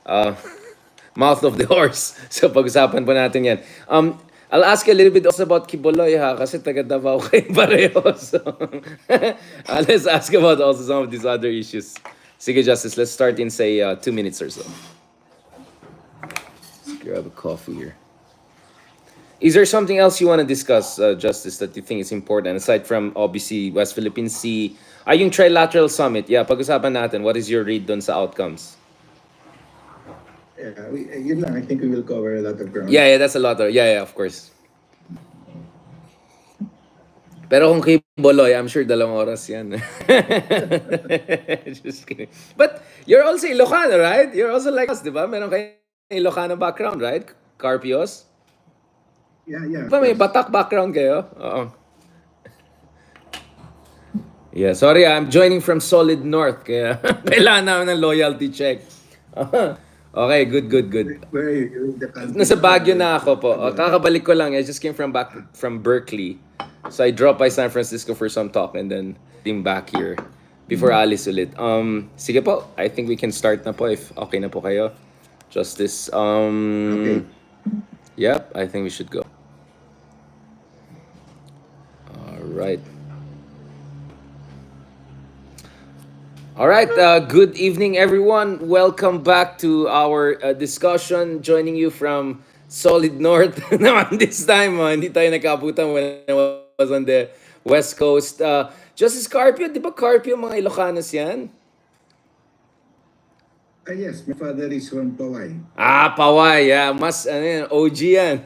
uh, mouth of the horse. So pag-usapan po natin yan. I'll ask you a little bit also about Kibuloy ha, kasi taga Davao kayo pareho. So, let's ask about also some of these other issues. Sige, Justice, let's start in say 2 minutes or so. Let's grab a coffee here. Is there something else you want to discuss, Justice, that you think is important aside from obviously West Philippine Sea? Yung trilateral summit, yeah, pag-usapan natin. What is your read dun sa outcomes? Yeah, yun lang. I think we will cover a lot of ground. Yeah, that's a lot. Yeah, of course. Pero kung kay Boloy, I'm sure 2 oras yan. Just kidding. But you're also Ilocano, right? You're also like us, di ba? Meron kayo Ilocano background, right? Carpios? Yeah. Di ba may Batak background kayo? Oo. Yeah, sorry, I'm joining from Solid North. Kaya kailangan namin ng loyalty check. Okay, good. Where are you? The country? Nasa Baguio na ako po. Kakabalik ko lang. I just came back from Berkeley. So I dropped by San Francisco for some talk and then came back here before alis ulit. Sige po. I think we can start na po if okay na po kayo. Justice. Okay. Yep, I think we should go. All right. All right, good evening, everyone. Welcome back to our discussion. Joining you from Solid North. Naman this time, hindi tayo nagkaabutan when I was on the West Coast. Justice Carpio, di ba Carpio mga Ilocanos yan? Yes, my father is from Paway. Paway, yeah. Mas, OG yan.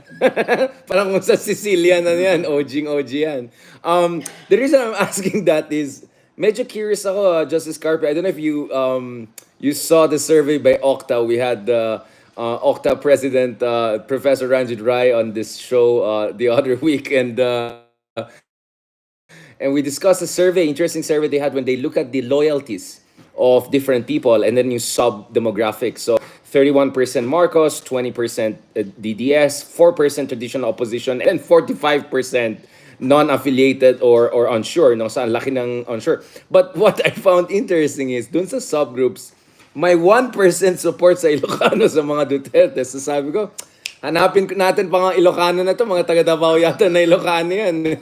Parang kung sa Sicilian, OG yan. The reason I'm asking that is, medyo curious ako, Justice Carpio. I don't know if you saw the survey by Okta. We had Okta President Professor Ranjit Rai on this show the other week, and we discussed a survey, interesting survey they had when they look at the loyalties of different people and then you sub demographics. So 31% Marcos, 20% DDS, 4% traditional opposition, and 45% non-affiliated or unsure. No, sa laki ng unsure. But what I found interesting is dun sa subgroups, may 1% support sa Ilocano sa mga Duterte. So sabi ko, hanapin natin pa mga Ilocano na to, mga taga Davao yata na Ilocano yan.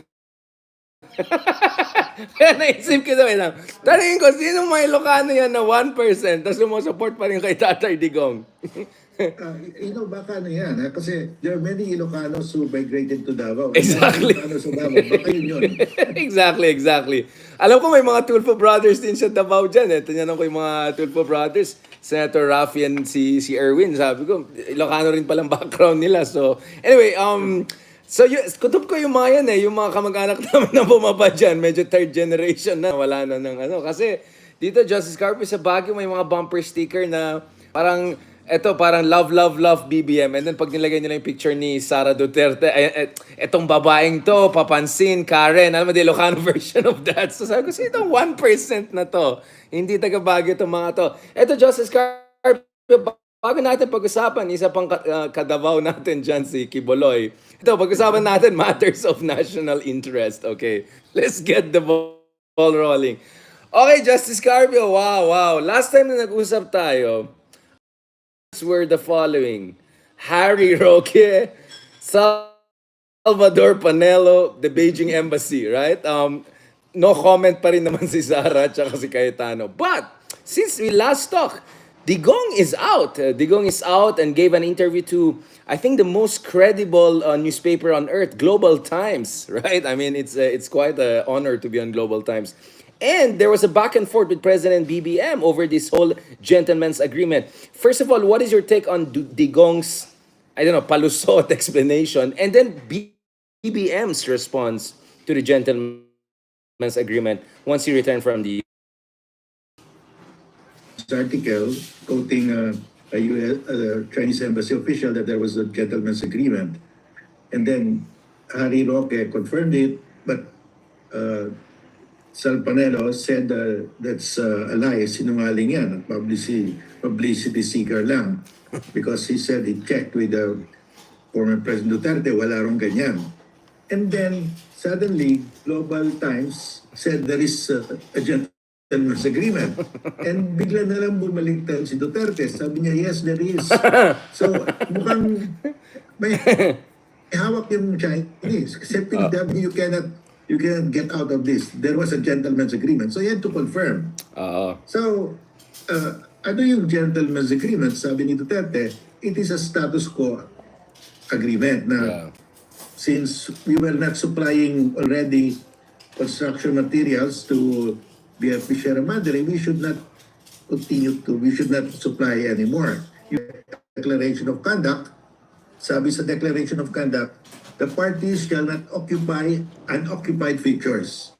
Kaya naisip ko lang, tanongin ko, sino mga Ilocano yan na 1%, tapos sumusupport pa rin kay Tatay Digong? Baka yan. Kasi there are many Ilocanos who migrated to Davao. Exactly. Ilocanos sa Davao. Baka yun. Exactly. Alam ko may mga Tulfo brothers din sa Davao dyan. Tinanong ko yung mga Tulfo brothers, Senator Rafi and si Erwin. Sabi ko, Ilocano rin palang background nila. So, anyway, so, kutob ko yung mga yan yung mga kamag-anak namin na bumaba dyan, medyo third generation na, wala na ng Kasi dito, Justice Carpio, sa Baguio, may mga bumper sticker na parang love BBM. And then pag nilagay nila yung picture ni Sara Duterte, etong babaeng to, papansin, Karen, alam mo, the Ilocano version of that. So sabi ko, sino itong 1% na to? Hindi taga Baguio itong mga to. Eto, Justice Carpio, bago natin pag-usapan, isa pang kadabaw natin dyan, si Kibuloy. Ito, pag-usapan natin matters of national interest. Okay, let's get the ball rolling. Okay, Justice Carpio, wow. Last time na nag-usap tayo, were the following. Harry Roque, Salvador Panelo, the Beijing Embassy, right? No comment pa rin naman si Sara at si Cayetano. But, since we last talked, Digong is out. Digong is out and gave an interview to, I think, the most credible newspaper on earth, Global Times, right? I mean, it's quite an honor to be on Global Times. And there was a back and forth with President BBM over this whole gentleman's agreement. First of all, what is your take on Digong's, palusot explanation, and then BBM's response to the gentleman's agreement once he returned from the article quoting a Chinese embassy official that there was a gentleman's agreement. And then Harry Roque confirmed it, but Sal Panelo said that's a lie, sinungaling yan, at publicity seeker lang. Because he said he checked with the former President Duterte, wala rong ganyan. And then, suddenly, Global Times said there is a gentleman's gentleman's agreement. And bigla na lang bumaliktad si Duterte. Sabi niya, yes, there is. So, mukhang may hawak yung Chinese. Kasi PW, you cannot get out of this. There was a gentleman's agreement. So, you had to confirm. So, ano yung gentleman's agreement? Sabi ni Duterte, it is a status quo agreement na since we were not supplying already construction materials to BFP Sierra Madre, we should not we should not supply anymore. Yung declaration of conduct, sabi sa declaration of conduct, the parties shall not occupy unoccupied features.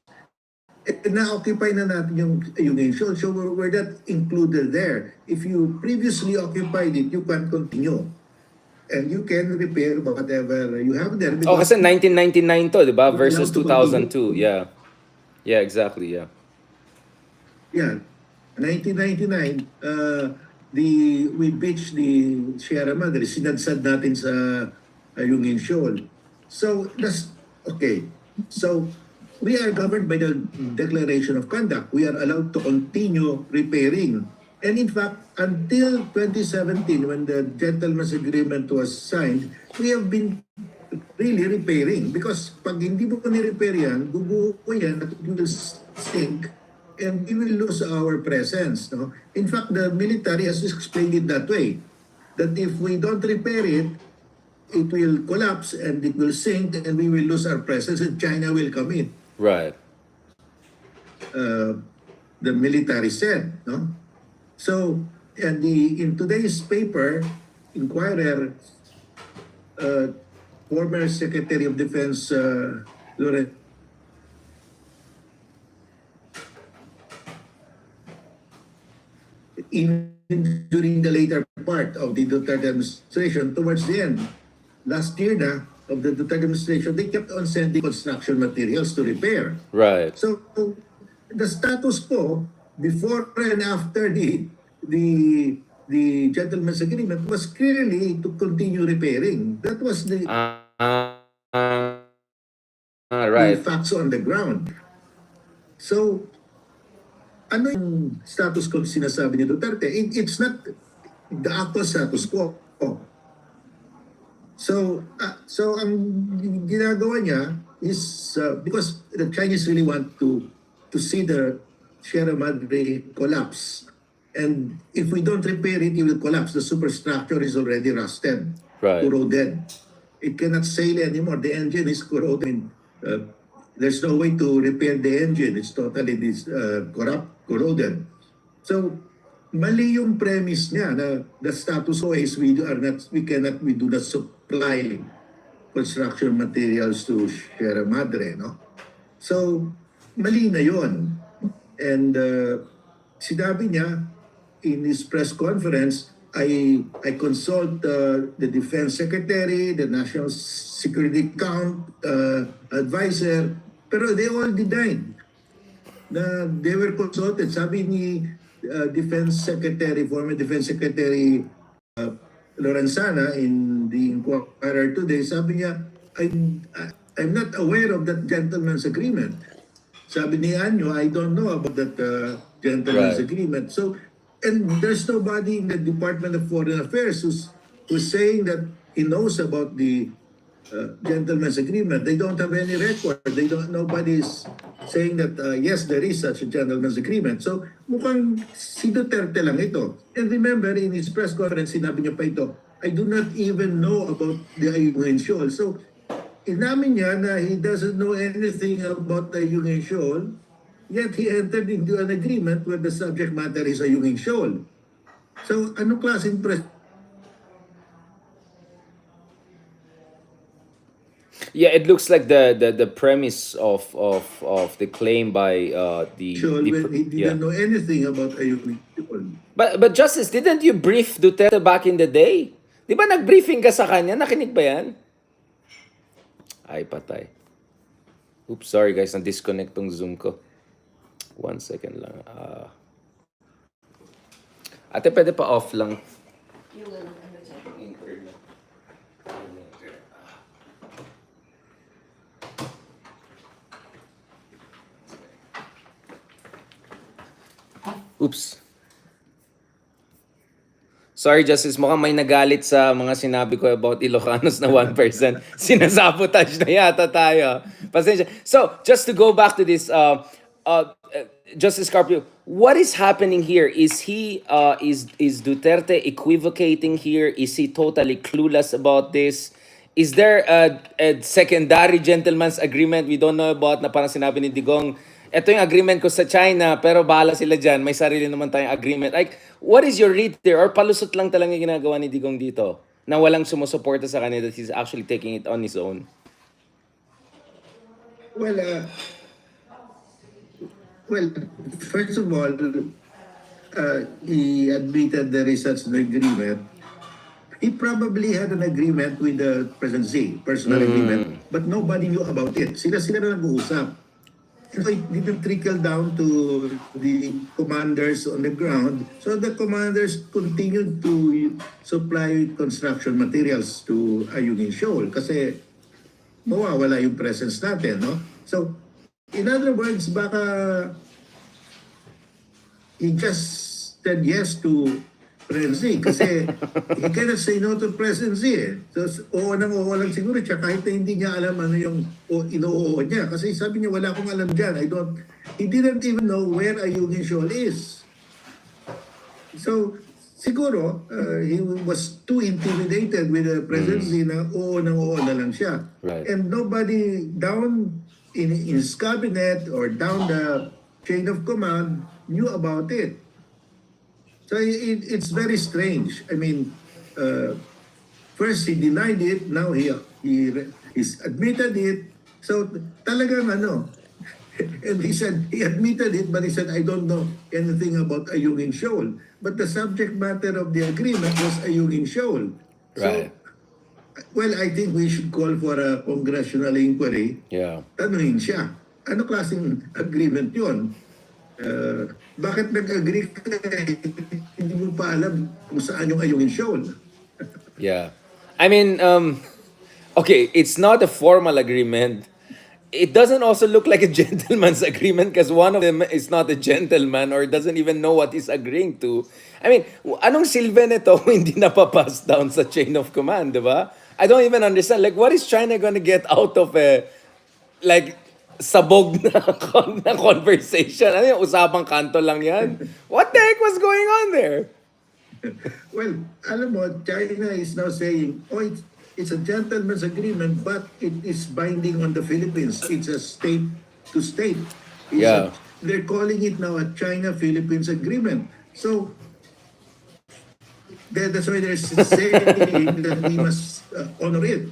Na-occupy na natin yung issue, so we're not included there. If you previously occupied it, you can continue. And you can repair whatever you have there. Kasi 1999 to, di ba? Versus Allowed to 2002. Yeah. Yeah, exactly. Yeah. Yeah. 1999, we beached the Sierra Madre, sinadsad natin sa Ayungin Shoal. So, that's okay. So, we are governed by the Declaration of Conduct. We are allowed to continue repairing. And in fact, until 2017, when the gentleman's agreement was signed, we have been really repairing. Because pag hindi mo ni-repair yan, guguho yan at it will sink and we will lose our presence. No? In fact, the military has explained it that way. That if we don't repair it, it will collapse and it will sink and we will lose our presence and China will come in. Right. The military said, no? So, and in today's paper, Inquirer, former Secretary of Defense Lawrence during the later part of the Duterte administration, towards the end, last year na, of the Duterte administration, they kept on sending construction materials to repair. Right. So, the status quo before and after the gentleman's agreement was clearly to continue repairing. That was the right. facts on the ground. So, ano yung status quo sinasabi ni Duterte? It's not the actual status quo. So ang ginagawa niya is because the Chinese really want to see the Sierra Madre collapse. And if we don't repair it, it will collapse. The superstructure is already rusted, Right. corroded. It cannot sail anymore. The engine is corroded. There's no way to repair the engine. It's totally corroded. So, mali yung premise niya na the status quo is we do not supply construction materials to Sierra Madre, no? So, mali na yon. And sinabi niya in his press conference, I consult the Defense Secretary, the National Security Advisor, pero they all denied na they were consulted. Sabi ni former Defense Secretary Lorenzana in the Inquirer today, sabi niya, I'm not aware of that gentleman's agreement. Sabi ni Anyo, I don't know about that gentleman's agreement. So, and there's nobody in the Department of Foreign Affairs who's saying that he knows about the gentleman's agreement. They don't have any record. Nobody is saying that, yes, there is such a gentleman's agreement. So, mukhang si Duterte lang ito. And remember, in his press conference, sinabi niya pa ito, I do not even know about the Ayungin Shoal. So, inamin niya na he doesn't know anything about the Ayungin Shoal, yet he entered into an agreement where the subject matter is Ayungin Shoal. So, anong klaseng press? Yeah, it looks like the premise of the claim by the When he didn't know anything about Ayungin Shoal. But Justice, didn't you brief Duterte back in the day? Di ba nag-briefing ka sa kanya? Nakinig ba yan? Ay, patay. Oops, sorry guys, na-disconnect tong Zoom ko. 1 second lang. Ate, pwede pa off lang. Oops. Sorry, Justice. Mukhang may nagalit sa mga sinabi ko about Ilocanos na 1%. Sinasabotage na yata tayo. Pasensya. So, just to go back to this, Justice Carpio, what is happening here? Is is Duterte equivocating here? Is he totally clueless about this? Is there a secondary gentleman's agreement we don't know about na parang sinabi ni Digong, ito yung agreement ko sa China, pero bahala sila dyan, may sarili naman tayong agreement. Like, what is your read there? Or palusot lang talaga yung ginagawa ni Digong dito? Na walang sumusuporta sa kanya that he's actually taking it on his own? Well, well, first of all, he admitted there is such an agreement. He probably had an agreement with the presidency, personal agreement, but nobody knew about it. Sila na nag-uusap. So it didn't trickle down to the commanders on the ground. So the commanders continued to supply construction materials to Ayungin Shoal kasi mawawala yung presence natin, no? So, in other words, baka he just said yes to presidency kasi he cannot say no to presidency eh. So, oo lang siguro siya kahit na hindi niya alam ano yung ino-oo niya. Kasi sabi niya, wala akong alam dyan. He didn't even know where Ayungin Shoal is. So, siguro, he was too intimidated with the presidency na oo na lang siya. Right. And nobody down in his cabinet or down the chain of command knew about it. So it's very strange. I mean, first he denied it, now he's admitted it. So talagang ano, and he said, he admitted it, but he said, I don't know anything about Ayungin Shoal. But the subject matter of the agreement was Ayungin Shoal. Right. Well, I think we should call for a congressional inquiry. Yeah. Tanungin siya, ano klaseng agreement yun? Bakit nag-agree ka? Hindi mo pa alam kung saan yung Ayungin Shoal. Yeah. I mean, okay, it's not a formal agreement. It doesn't also look like a gentleman's agreement because one of them is not a gentleman or doesn't even know what he's agreeing to. I mean, anong silbi nito kung hindi napapass down sa chain of command, di ba? I don't even understand. Like, what is China gonna get out of like, sabog na conversation? Ano yung usapang kanto lang yan? What the heck was going on there? Well, alam mo, China is now saying, oh, it's a gentleman's agreement, but it is binding on the Philippines. It's a state to state. Yeah. They're calling it now a China-Philippines agreement. So, that's why they're saying that we must honor it.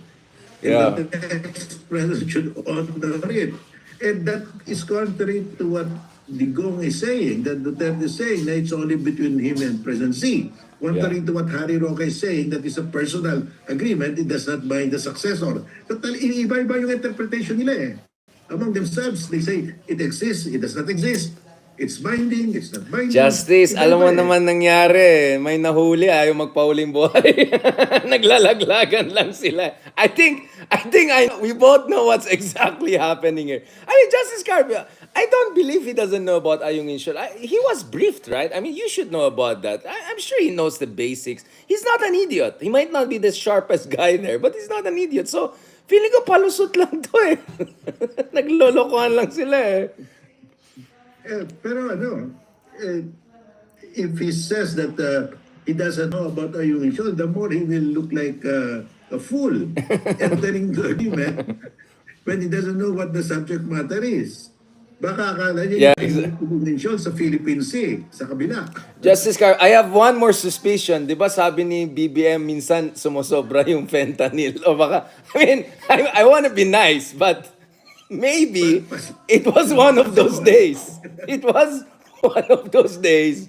Yeah. And the next president should honor it. And that is contrary to what Digong is saying, that Duterte is saying that it's only between him and President Xi. Contrary to what Harry Roque is saying, that it's a personal agreement, it does not bind the successor. So, iba-iba yung interpretation nila eh. Among themselves, they say, it exists, it does not exist. It's binding, it's not binding. Justice, Iba-iba alam mo eh. naman nangyari. May nahuli, ayaw magpauling buhay. Naglalaglagan lang sila. I think we both know what's exactly happening here. I mean, Justice Carpio, I don't believe he doesn't know about Ayungin Shoal. He was briefed, right? I mean, you should know about that. I'm sure he knows the basics. He's not an idiot. He might not be the sharpest guy there, but he's not an idiot. So, feeling ko palusot lang to eh. Naglolokohan lang sila eh. Pero ano, if he says that he doesn't know about Ayungin Shoal, the more he will look like a fool entering the agreement when he doesn't know what the subject matter is. Baka akala niya yung Ayungin Shoal sa Philippine Sea, sa kabila. Justice Car, I have one more suspicion. Di ba sabi ni BBM minsan sumusobra yung fentanyl? O baka, I mean, I want to be nice, but maybe it was one of those days. It was one of those days.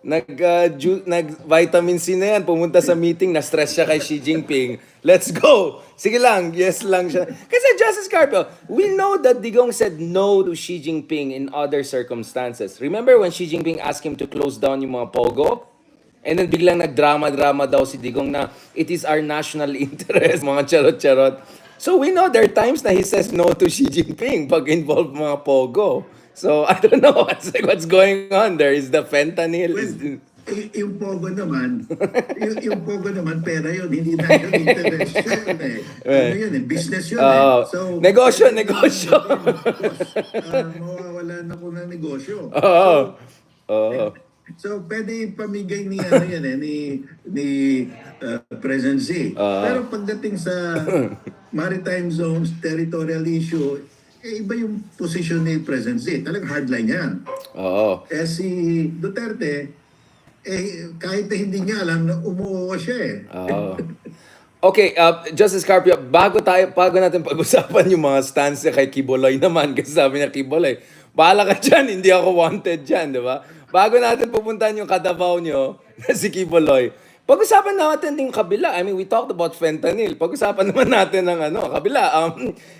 Nag-vitamin C na yan. Pumunta sa meeting, na-stress siya kay Xi Jinping. Let's go! Sige lang, yes lang siya. Kasi Justice Carpio, we know that Digong said no to Xi Jinping in other circumstances. Remember when Xi Jinping asked him to close down yung mga pogo? And then biglang nagdrama-drama daw si Digong na it is our national interest, mga charot-charot. So we know there are times na he says no to Xi Jinping pag involved mga pogo. So, I don't know what's going on there. Is the fentanyl? Well, Is the... yung Pogo naman, yung Pogo naman, pera yun, hindi na yun interest yun eh. Ano yun eh, business yun eh. So, Negosyo, pwede naman negosyo. sabihin, boss, mawawalan ako ng negosyo. Oo. So, Oo. so pwede pamigay ni ano yan eh, ni President Z. Pero pagdating sa maritime zones, territorial issue, iba yung position ni President Z. Talagang hardline yan. Oo. Eh si Duterte, kahit na hindi niya alam na umuo siya eh. Oo. Okay, Justice Carpio, bago natin pag-usapan yung mga stance niya kay Kibuloy naman, kasi sabi niya, Kibuloy, bahala ka dyan, hindi ako wanted dyan, di ba? Bago natin pupuntahan yung kadabaw niyo, na si Kibuloy, pag-usapan natin yung kabila. I mean, we talked about fentanyl. Pag-usapan naman natin ng kabila.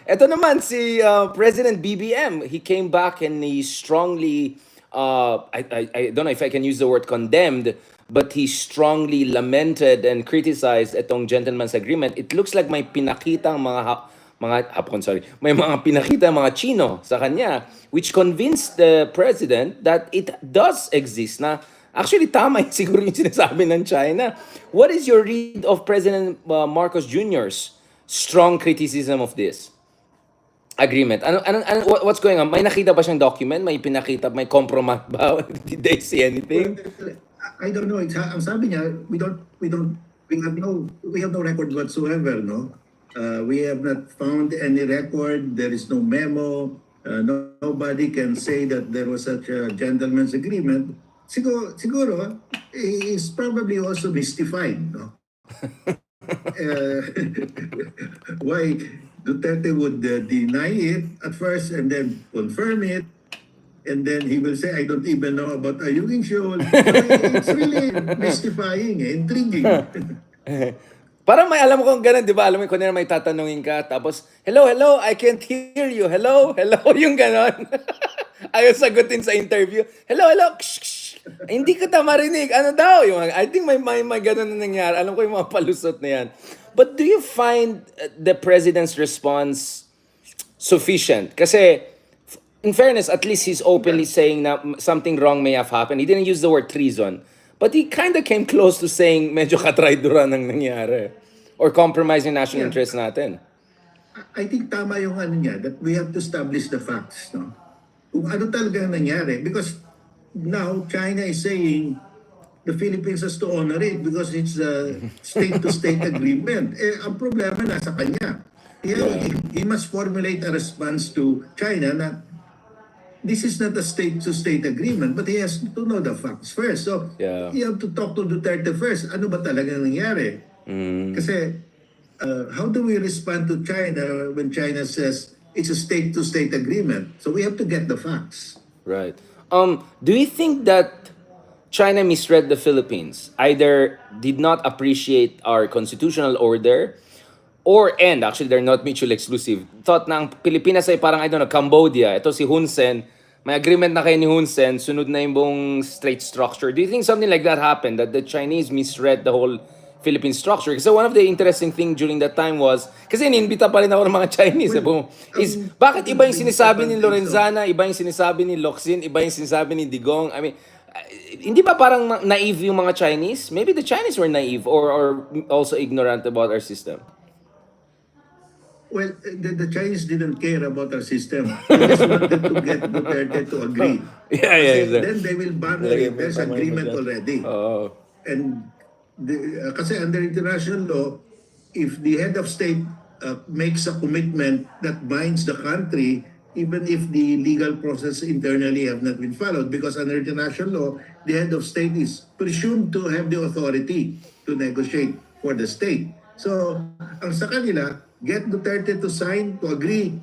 Ito naman, si President BBM, he came back and he strongly, I don't know if I can use the word condemned, but he strongly lamented and criticized itong gentleman's agreement. It looks like may pinakitang mga Hapon, sorry. May mga pinakita mga Chino sa kanya, which convinced the president that it does exist na actually tama yung siguro yung sinasabi ng China. What is your read of President Marcos Jr.'s strong criticism of this agreement? What's going on? May nakita ba siyang document? May pinakita, may compromise ba? Did they see anything? Well, I don't know. Ang sabi niya, we have no record whatsoever, no? We have not found any record. There is no memo. Nobody can say that there was such a gentleman's agreement. Siguro, is probably also mystified, no? Why Duterte would deny it at first and then confirm it, and then he will say, I don't even know about Ayungin Shoal. So it's really mystifying, intriguing. Parang may alam ko kung ganun, di ba? Alam mo, kung may tatanungin ka, tapos, hello, I can't hear you. Hello, yung ganon. Ayaw sagutin sa interview. Hello, ksh, ksh. Hindi ko ta marinig. Ano daw? I think may ganon na nangyari. Alam ko yung mga palusot na yan. But do you find the president's response sufficient? Kasi, in fairness, at least he's openly saying na something wrong may have happened. He didn't use the word treason. But he kind of came close to saying medyo katrayduran ang nangyari. Or compromising national interest natin. I think tama yung ano niya, that we have to establish the facts, no? Kung ano talaga nangyari. Because now, China is saying the Philippines has to honor it because it's a state-to-state agreement. Ang problema nasa kanya. He must formulate a response to China na this is not a state-to-state agreement, but he has to know the facts first. So, you have to talk to Duterte first. Ano ba talaga nangyari? Kasi, how do we respond to China when China says it's a state-to-state agreement? So, we have to get the facts. Right. Do you think that China misread the Philippines? Either did not appreciate our constitutional order, and actually they're not mutually exclusive. Thought na ang Pilipinas ay parang, I don't know, Cambodia. Ito si Hun Sen, may agreement na kayo ni Hun Sen, sunod na yung buong state structure. Do you think something like that happened? That the Chinese misread the whole Philippine structure? Kasi one of the interesting thing during that time was, kasi inimbita pa rin ako ng mga Chinese. Bakit iba yung sinasabi ni Lorenzana, iba yung sinasabi ni Locsin, iba yung sinasabi ni Digong? I mean, hindi ba parang naive yung mga Chinese? Maybe the Chinese were naive or also ignorant about our system. Well, the Chinese didn't care about our system. They just wanted to get Duterte to agree. Then they will ban it. There's agreement already. And kasi under international law, if the head of state makes a commitment that binds the country, even if the legal process internally have not been followed, because under international law, the head of state is presumed to have the authority to negotiate for the state. So, ang sa kanila, get Duterte to sign, to agree,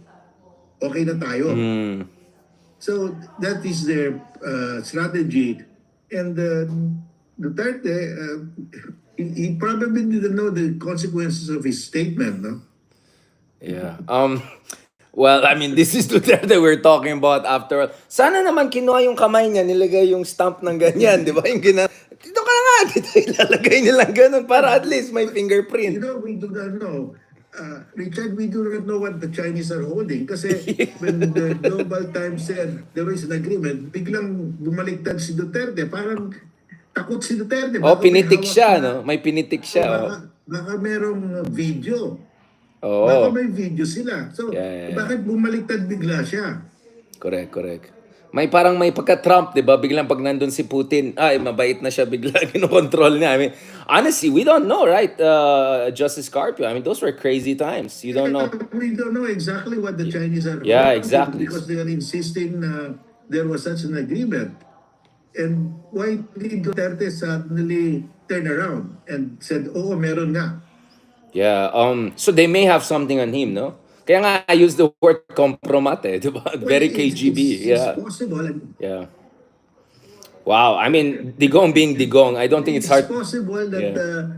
okay na tayo. So, that is their strategy. And Duterte, he probably didn't know the consequences of his statement, no? Yeah. Well, I mean, this is Duterte we're talking about after all. Sana naman kinuha yung kamay niya, nilagay yung stamp ng ganyan, di ba? Yung dito ka na nga, dito ilalagay nilang ganun para at least may fingerprint. We do not know. Richard, we do not know what the Chinese are holding kasi when the Global Times said there is an agreement, biglang bumaliktad si Duterte. Parang takot si Duterte. Oh, Baka may pinitik hawak siya, no? na, May pinitik o siya, oh. baka merong video. Baka Oo. may video sila. So, Yeah, yeah, yeah. bakit bumaliktad bigla siya? Correct, correct. May parang may pagka-Trump, 'di ba? Biglang pag nandun si Putin, ay mabait na siya bigla kinokontrol niya. I mean, honestly, we don't know, right? Justice Carpio. I mean, those were crazy times. You don't know. We don't know exactly what the Chinese are Yeah, up to exactly. because they are insisting there was such an agreement. And why did Duterte suddenly turn around and said, oh, meron nga? Yeah, so they may have something on him, no? Kaya nga I use the word compromate, 'di ba? Well, Very KGB. it's Yeah. possible. And Yeah. Wow. I mean, Digong being Digong, I don't think it's it's hard. possible that Yeah.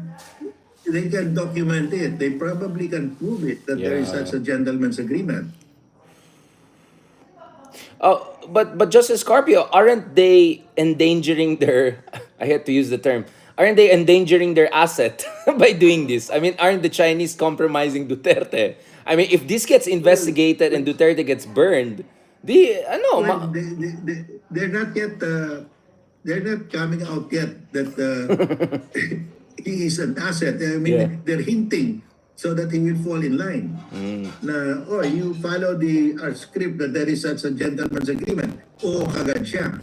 they can document it. They probably can prove it that there is such Yeah. a gentleman's agreement. Oh, but Justice Carpio, aren't they endangering their? I had to use the term. Aren't they endangering their asset by doing this? I mean, aren't the Chinese compromising Duterte? I mean, if this gets Well, investigated and Duterte gets burned, the ano, well they're not yet, they're not coming out yet that he is an asset. I yeah. mean, they're hinting so that he will fall in line. Na, oh, you follow our script that there is such a gentleman's agreement. Oo, kagad siya.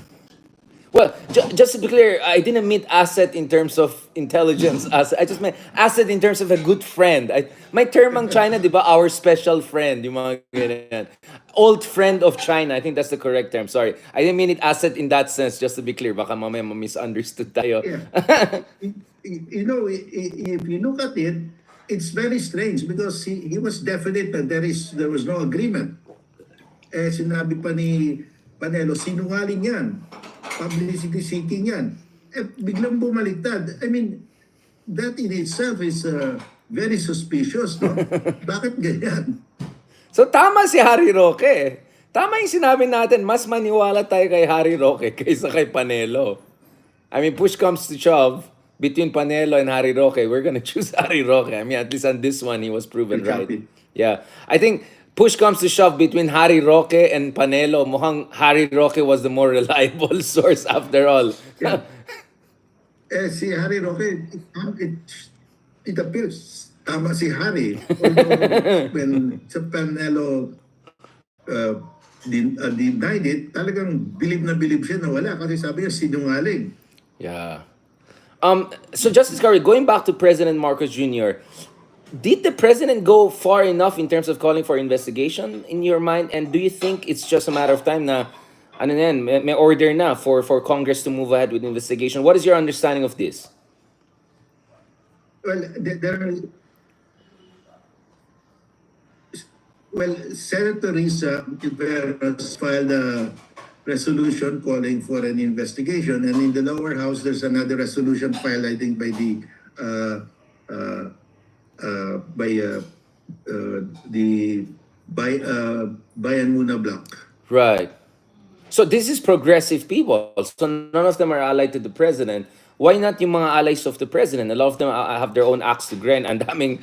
Well, just to be clear, I didn't mean asset in terms of intelligence. Asset. I just meant asset in terms of a good friend. May term ang China, di ba? Our special friend. Yung mga ganyan. Old friend of China. I think that's the correct term. Sorry. I didn't mean it asset in that sense, just to be clear. Baka mamaya misunderstood tayo. Yeah. You know, if you look at it, it's very strange because he was definite that there was no agreement. Eh, sinabi pa ni Panelo, sinungaling yan. Publicity seeking yan. Eh, biglang bumaliktad. I mean, that in itself is very suspicious, no? Bakit ganyan? So tama si Harry Roque. Tama yung sinabi natin, mas maniwala tayo kay Harry Roque kaysa kay Panelo. I mean, push comes to shove between Panelo and Harry Roque. We're gonna choose Harry Roque. I mean, at least on this one, he was proven Well, right. copy. Yeah. I think push comes to shove between Harry Roque and Panelo. Mukhang Harry Roque was the more reliable source after all. Yeah. Eh, si Harry Roque, it appears tama si Harry. Although, when sa Panelo denied it, talagang bilib na bilib siya na wala kasi sabi niya sinungaling. Yeah. So Justice Curry, going back to President Marcos Jr., did the president go far enough in terms of calling for investigation in your mind? And do you think it's just a matter of time na ano na yan, may order na for Congress to move ahead with investigation? What is your understanding of this? Well, Senator Risa Tiveros filed a resolution calling for an investigation, and in the lower house, there's another resolution filed, I think, by the Bayan Muna block. Right. So this is progressive people. So none of them are allied to the president. Why not yung mga allies of the president? A lot of them have their own axe to grind. And daming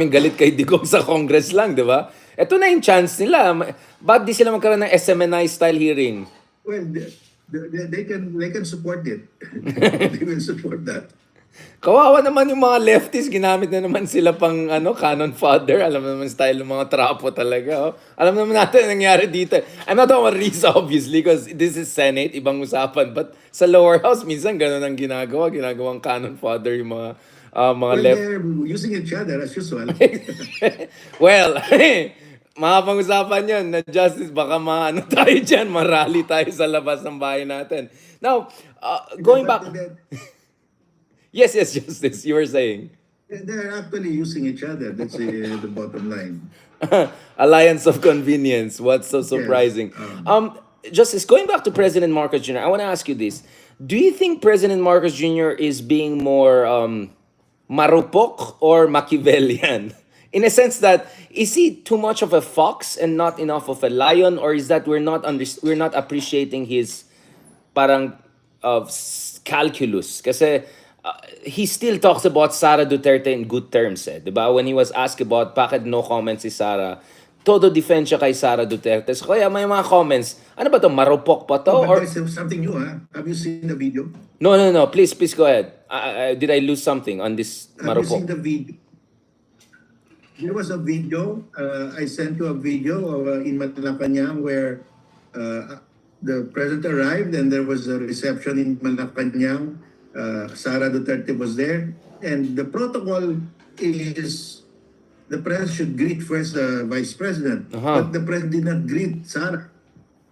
galit kay Digong sa Congress lang, di ba? Ito na yung chance nila. Ba't di sila magkaroon ng SMNI style hearing? Well, they can support it. They will support that. Kawawa naman yung mga lefties, ginamit na naman sila pang cannon fodder. Alam naman style ng mga trapo talaga. Oh. Alam naman natin ang nangyari dito. I'm not talking about Risa obviously because this is Senate, ibang usapan. But sa lower house, minsan ganun ang ginagawang cannon fodder yung mga Well, left. they're using each other as usual. Well, makapag-usapan yun na justice, baka tayo dyan, marally tayo sa labas ng bahay natin. Now, going back... Yes, Justice, you were saying. They're actually using each other. That's the bottom line. Alliance of convenience. What's so surprising? Yes. Justice, going back to President Marcos Jr., I want to ask you this. Do you think President Marcos Jr. is being more marupok or Machiavellian? In a sense that, is he too much of a fox and not enough of a lion? Or is that we're not appreciating his parang calculus? Kasi he still talks about Sara Duterte in good terms, eh. Diba? When he was asked about bakit no comments si Sara, todo defense siya kay Sara Duterte. So kaya may mga comments, ano ba to, marupok pa to? Oh, but Or, there's something new, huh? Have you seen the video? no, please go ahead. Did I lose something on this Have you seen marupok? the video? There was a video, I sent you a video of, in Malacanang where the president arrived and there was a reception in Malacanang. Sara Duterte was there. And the protocol is the president should greet first the vice president. Uh-huh. But the president did not greet Sara.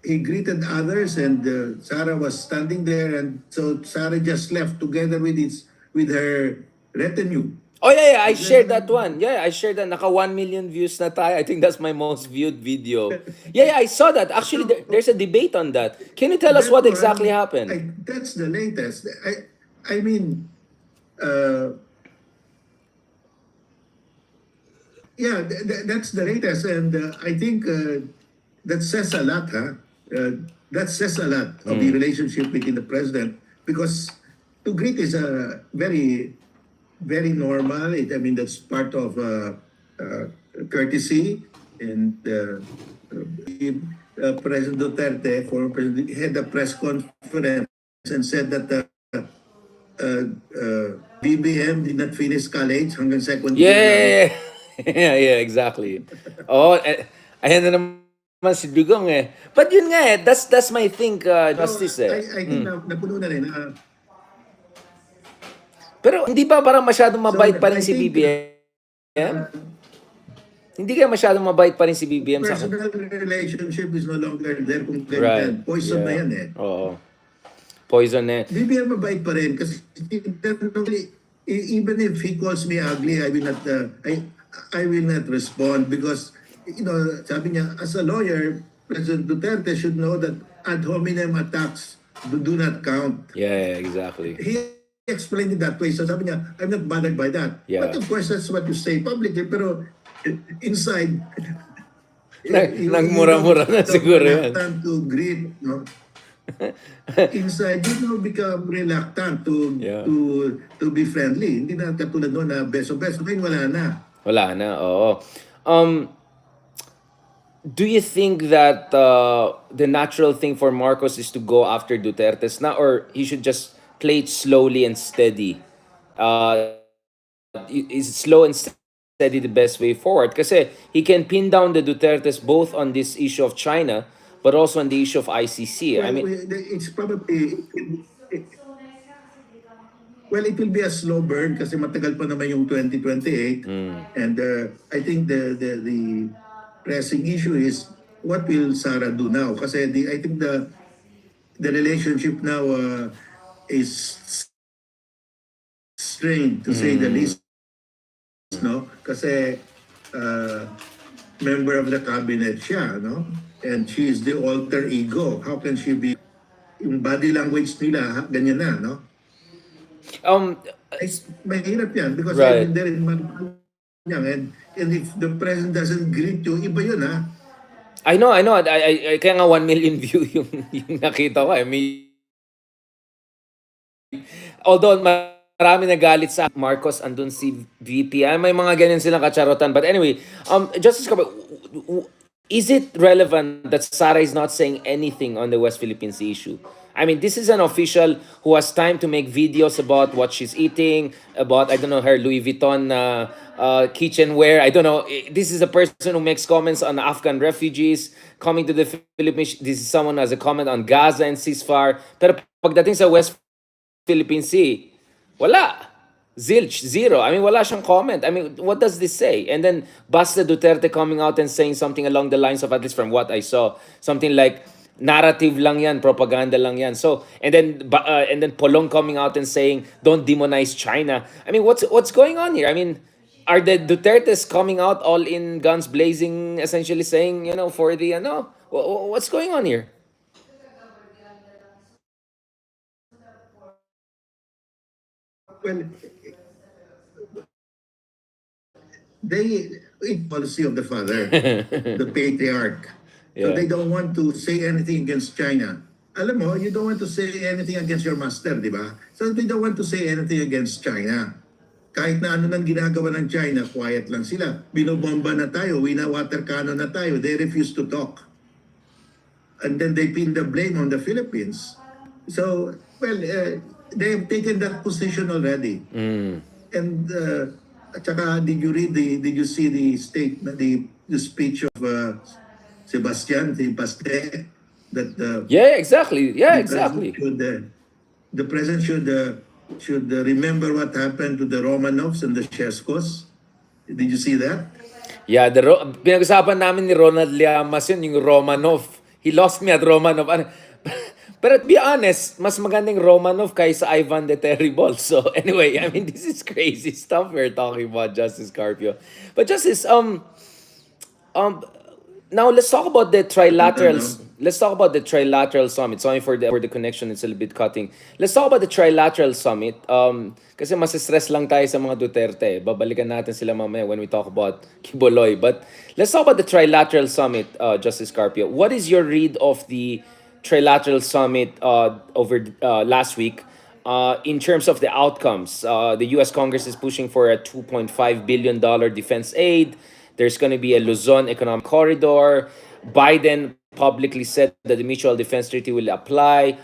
He greeted others and Sara was standing there. And so Sara just left together with her retinue. Oh yeah, I shared that one. Yeah, I shared that. Naka 1 million views na tayo. I think that's my most viewed video. Yeah, I saw that. Actually, there's a debate on that. Can you tell us That what one, exactly happened? that's the latest. I mean, uh, yeah, that's the latest, and I think that says a lot, huh? That says a lot of the relationship between the president because to greet is a very normal. I mean, that's part of courtesy. And President Duterte, former president, had a press conference and said that BBM did not finish college hanggang second year lang. Yeah. Yeah, exactly. Oh, ayan na naman si Dugong eh. But yun nga eh, that's my thing, Justice So, eh. I think napuno na rin. Pero hindi ba parang masyadong mabait pa rin I si think, BBM? Hindi kaya masyadong mabait pa rin si BBM sa... personal relationship is no longer there kung Right. ganyan. Poison na yan eh. Oo. Poison eh. BBM mabait pa rin kasi definitely, even if he calls me ugly, I will not respond because sabi niya, as a lawyer, President Duterte should know that ad hominem attacks do not count. Yeah, exactly. He explained it that way. So sabi niya, I'm not bothered by that. Yeah. But of course, that's what you say publicly. Pero inside, Nagmura-mura na siguro yan. reluctant to greet, no? Inside, you now become reluctant Yeah. to be friendly. Hindi na katulad noon na beso-beso. Ngayon wala na. Wala na, oo. Do you think that the natural thing for Marcos is to go after Duterte's na, or he should just play it slowly and steady? Is slow and steady the best way forward? Kasi he can pin down the Dutertes both on this issue of China, but also on the issue of ICC. I mean, It's probably... Well, it will be a slow burn kasi matagal pa naman yung 2028. And I think the pressing issue is what will Sara do now? Kasi I think the relationship now is strained to say the least, no? Kasi member of the cabinet siya, no? And she is the alter ego. How can she be? Yung body language nila, ganyan na, no? Mahirap yan because Right. I've been there in Malacanang and if the president doesn't greet you, iba yun, ha? I know. I kaya nga 1 million view yung nakita ko. Although marami nagalit sa Marcos, andun si VP. May mga ganyan silang kacharotan. But anyway, Justice Carpio, is it relevant that Sara is not saying anything on the West Philippine Sea issue? I mean, this is an official who has time to make videos about what she's eating, about, I don't know, her Louis Vuitton kitchenware. I don't know. This is a person who makes comments on Afghan refugees coming to the Philippines. This is someone who has a comment on Gaza and ceasefire. Pero pagdating sa West Philippine Sea, wala. Zilch, zero. I mean, wala siyang comment. I mean, what does this say? And then, basta Duterte coming out and saying something along the lines of, at least from what I saw, something like, narrative lang yan, propaganda lang yan. So, and then Polong coming out and saying, don't demonize China. I mean, what's going on here? I mean, are the Dutertes coming out all in guns blazing, essentially saying, for the, what's going on here? Well, it's policy of the father, the patriarch. So Yeah. they don't want to say anything against China. alam mo, you don't want to say anything against your master, di ba? So they don't want to say anything against China. Kahit na ano nang ginagawa ng China, quiet lang sila. Binobomba na tayo, wina-water cannon na tayo. They refuse to talk. And then they pin the blame on the Philippines. So, well, they've taken that position already. And at saka, did you see the statement, the speech of Sebastian, the Paste, that Yeah, exactly. Yeah, the president exactly. should, the president should remember what happened to the Romanovs and the Cheskos. Did you see that? Yeah, pinag-usapan namin ni Ronald Llamas yun, yung Romanov. He lost me at Romanov. But to be honest, mas magandang Romanov kaysa Ivan the Terrible. So anyway, I mean, this is crazy stuff we're talking about, Justice Carpio. But Justice, um, now let's talk about the No. trilaterals. Let's talk about the trilateral summit. Sorry for the connection; it's a little bit cutting. Let's talk about the trilateral summit. Kasi mas stress lang tayo sa mga Duterte. Babalikan natin sila mamaya when we talk about Kibuloy. But let's talk about the trilateral summit, Justice Carpio. What is your read of the trilateral summit over last week? In terms of the outcomes, the U.S. Congress is pushing for a $2.5 billion defense aid. There's going to be a Luzon economic corridor. Biden publicly said that the mutual defense treaty will apply.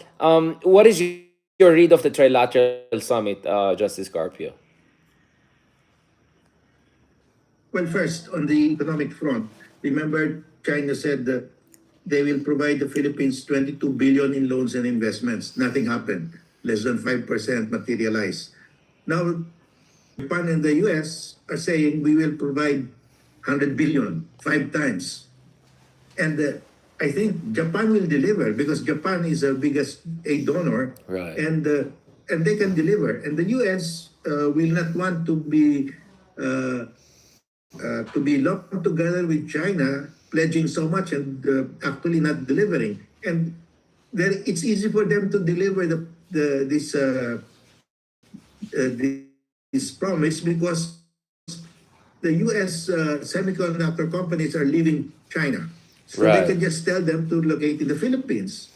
What is your read of the trilateral summit, Justice Carpio? Well, first, on the economic front, remember China said that they will provide the Philippines 22 billion in loans and investments. Nothing happened. Less than 5% materialized. Now, Japan and the US are saying we will provide 100 billion, 5 times. And I think Japan will deliver because Japan is our biggest aid donor, Right. and they can deliver. And the US will not want to be locked together with China, pledging so much and actually not delivering. And then it's easy for them to deliver this promise because the U.S. Semiconductor companies are leaving China. So they Right. can just tell them to locate in the Philippines.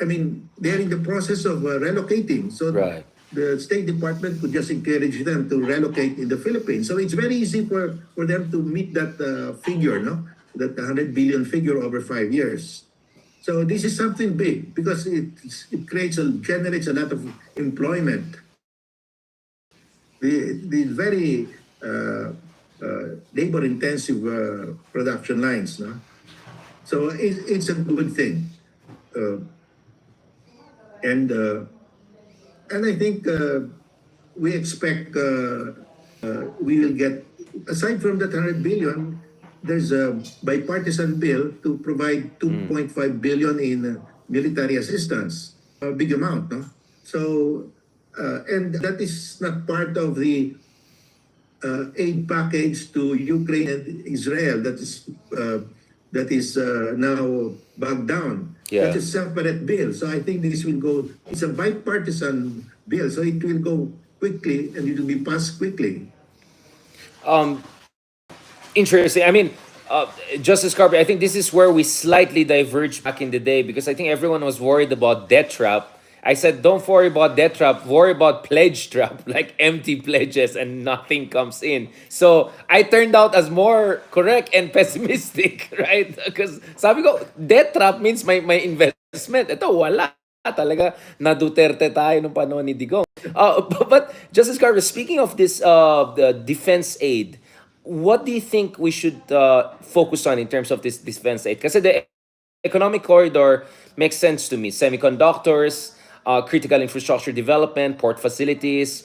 I mean, they're in the process of relocating. So Right. the State Department could just encourage them to relocate in the Philippines. So it's very easy for them to meet that figure, no? That 100 billion figure over 5 years. So this is something big because it generates a lot of employment. The very labor-intensive production lines, no? So it's a good thing. Uh, and I think we expect we will get, aside from that 100 billion, there's a bipartisan bill to provide 2.5 billion in military assistance, a big amount, no? So, and that is not part of the aid package to Ukraine and Israel that is now bogged down. Yeah. That's a separate bill. So I think this will go, it's a bipartisan bill, so it will go quickly and it will be passed quickly. Interesting. I mean, Justice Carpenter, I think this is where we slightly diverged back in the day because I think everyone was worried about debt trap. I said, don't worry about debt trap, worry about pledge trap, like empty pledges and nothing comes in. So I turned out as more correct and pessimistic, right? Because sabi ko, debt trap means my investment. Ito, wala. Talaga na Duterte tayo nung panahon ni Digong. But Justice Carpenter, speaking of this the defense aid, what do you think we should focus on in terms of this defense aid? Kasi the economic corridor makes sense to me. Semiconductors, critical infrastructure development, port facilities,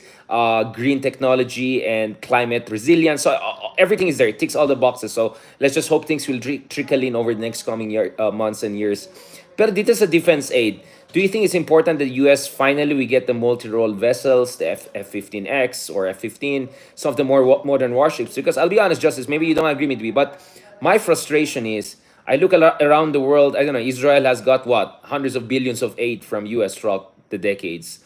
green technology, and climate resilience. So everything is there. It ticks all the boxes. So let's just hope things will trickle in over the next coming months and years. Pero dito sa defense aid, do you think it's important that U.S. finally we get the multi-role vessels, the F-15X or F-15, some of the more modern warships? Because I'll be honest, Justice, maybe you don't agree with me, but my frustration is I look around the world. I don't know. Israel has got what hundreds of billions of aid from U.S. throughout the decades.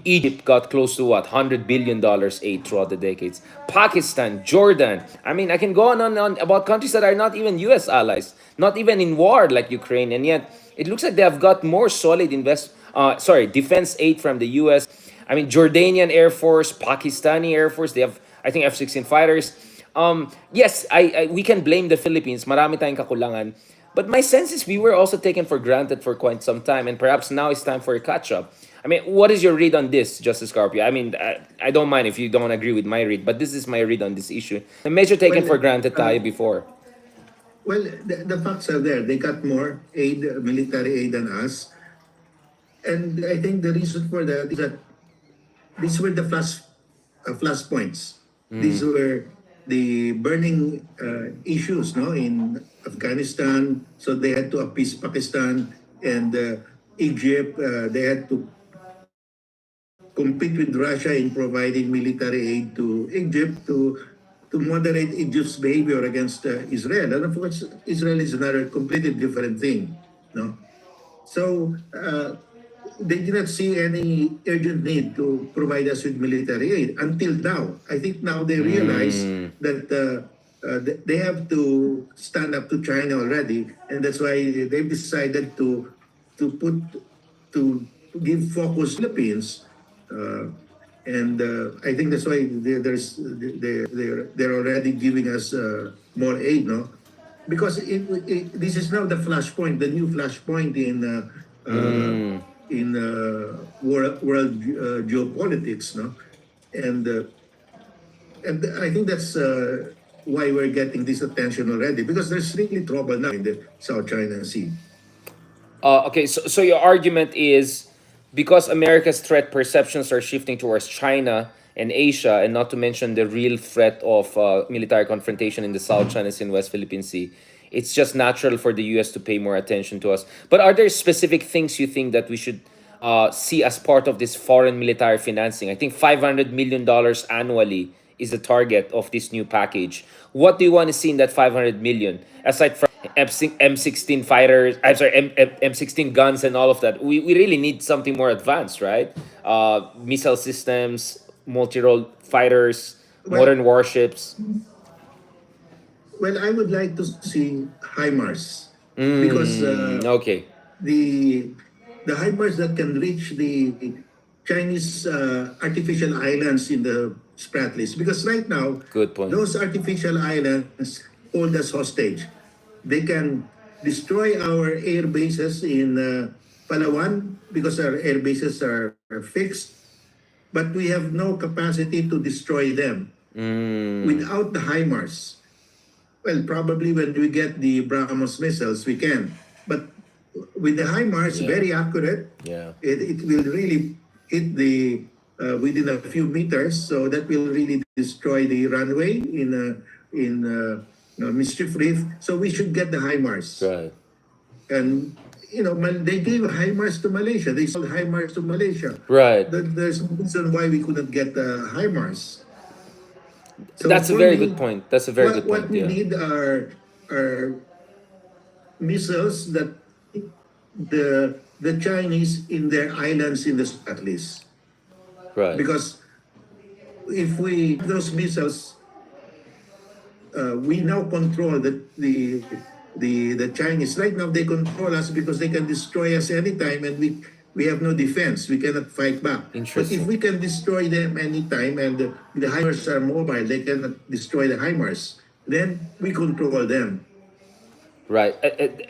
Egypt got close to what, $100 billion aid throughout the decades. Pakistan, Jordan. I mean, I can go on about countries that are not even U.S. allies, not even in war like Ukraine, and yet it looks like they have got more solid defense aid from the U.S. I mean, Jordanian Air Force, Pakistani Air Force. They have, I think, F-16 fighters. Yes, we can blame the Philippines. Marami tayong kakulangan. But my sense is we were also taken for granted for quite some time, and perhaps now it's time for a catch up. I mean, what is your read on this, Justice Carpio? I mean, I don't mind if you don't agree with my read, but this is my read on this issue. The measure taken for Well, granted uh, tayo before. well, the facts are there. They got more aid, military aid than us. And I think the reason for that is that these were the flash points. These were the burning issues, no, in Afghanistan. So they had to appease Pakistan and Egypt. They had to compete with Russia in providing military aid to Egypt to moderate Egypt's behavior against Israel. And of course, Israel is another completely different thing, no. So they did not see any urgent need to provide us with military aid until now. I think now they realize that they have to stand up to China already, and that's why they've decided to put to give focus Philippines. Uh, and I think that's why they're already giving us more aid, no? Because this is now the flashpoint, the new flashpoint in world geopolitics, no, and uh, and I think that's why we're getting this attention already because there's really trouble now in the South China Sea. Okay, so your argument is because America's threat perceptions are shifting towards China and Asia, and not to mention the real threat of military confrontation in the South China Sea and West Philippine Sea, it's just natural for the U.S. to pay more attention to us. But are there specific things you think that we should see as part of this foreign military financing? I think $500 million annually is the target of this new package. What do you want to see in that 500 million aside from M16 fighters? I'm sorry, M16 guns and all of that. We really need something more advanced, right? Missile systems, multi-role fighters, Well, modern warships. well, I would like to see HIMARS because Okay, the the HIMARS that can reach the Chinese artificial islands in the Spratlys. Because right now, good point. those artificial islands hold us hostage. They can destroy our air bases in Palawan because our air bases are fixed, but we have no capacity to destroy them without the HIMARS. Well, probably when we get the BrahMos missiles, we can. But with the HIMARS, Yeah, very accurate, yeah. it will really hit the within a few meters. So that will really destroy the runway in Mischief Reef. So we should get the HIMARS. Right. And they gave HIMARS to Malaysia. They sold HIMARS to Malaysia. Right. There's no reason why we couldn't get the HIMARS. So That's a for very good me, point. That's a very what good what point. we Yeah. need are missiles that the Chinese in their islands in the at least. Right. Because if we those missiles, we now control the Chinese. Right now they control us because they can destroy us anytime, and we have no defense. We cannot fight back. But if Interesting. we can destroy them anytime, and the HIMARS are mobile, they cannot destroy the HIMARS. Then we control them. Right.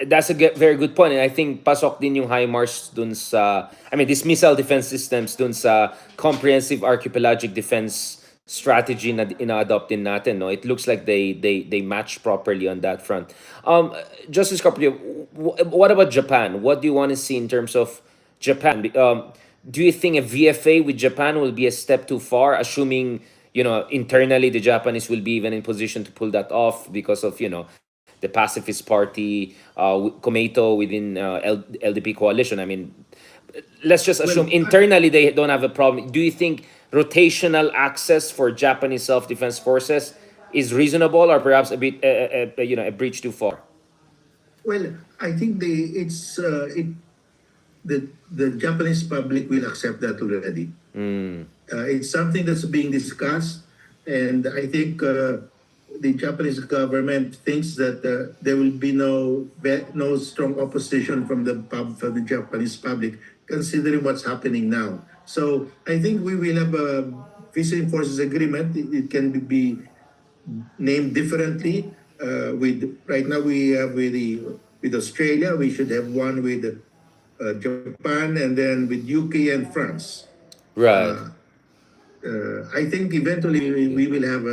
That's a very good point. And I think pasok din yung HIMARS dun sa, I mean, these missile defense systems dun sa comprehensive archipelagic defense strategy na ina-adopt din natin. No? It looks like they match properly on that front. Justice Carpio, what about Japan? What do you want to see in terms of Japan? Do you think a VFA with Japan will be a step too far, assuming, internally the Japanese will be even in position to pull that off because of, the pacifist party, Komeito within LDP coalition. I mean, let's just assume Well, internally they don't have a problem. Do you think rotational access for Japanese self-defense forces is reasonable, or perhaps a bit, a breach too far? well, I think it the Japanese public will accept that already. It's something that's being discussed, and I think the Japanese government thinks that there will be no strong opposition from from the Japanese public, considering what's happening now. So I think we will have a Philippine Forces Agreement. It can be named differently. With right now we have with Australia, we should have one with Japan, and then with UK and France. Right. I think eventually we will have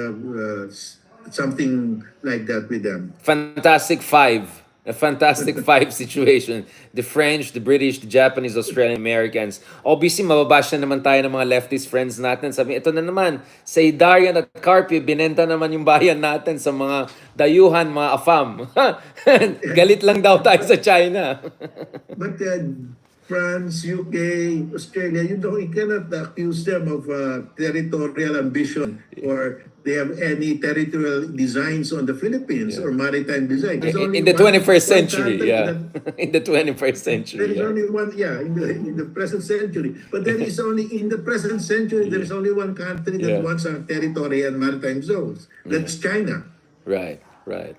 something like that with them. Fantastic Five. A Fantastic Five situation. The French, the British, the Japanese, Australian, Americans. Obviously, mababash na naman tayo ng mga leftist friends natin. Sabi, ito na naman, say Darian at Carpio, binenta naman yung bayan natin sa mga dayuhan, mga afam. Galit lang daw tayo sa China. But France, UK, Australia, you cannot accuse them of territorial ambition or they have any territorial designs on the Philippines or maritime design. In the 21st century, yeah. In the 21st There century, is yeah. only one, in the present century. But there is only, in the present century, there is only one country that wants a territory and maritime zones. That's China. Right, right.